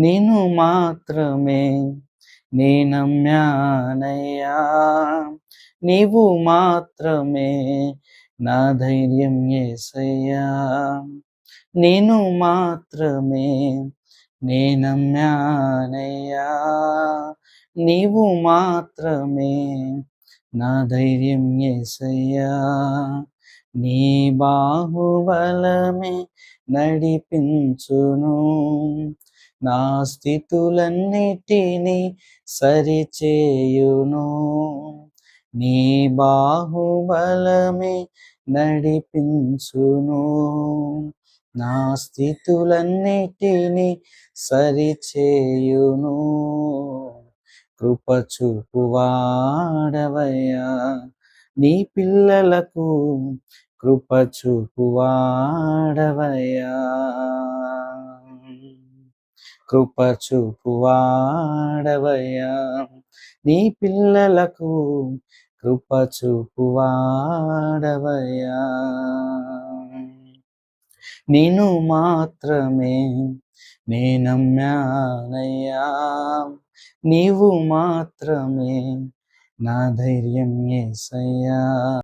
నిన్ను మాత్రమే నే నమ్మానయ్యా. నీవు మాత్రమే నా ధైర్యం యేసయ్యా. నిన్ను మాత్రమే నే నమ్మానయ్యా. నీవు మాత్రమే నా ధైర్యం యేసయ్యా. నీ బాహుబలమే నడిపించును, నా స్థితులన్నిటినీ సరిచేయును. నీ బాహుబలమే నడిపించును, నా స్థితులన్నిటినీ సరిచేయును. కృప చూపువాడవయ్యా నీ పిల్లలకు, కృప చూపువాడవయ్యా. కృప చూపువాడవయ్యా నీ పిల్లలకు, కృప చూపువాడవయ్యా. నిన్ను మాత్రమే నే నమ్మానయ్యా. నీవు మాత్రమే నా ధైర్యం యేసయ్యా.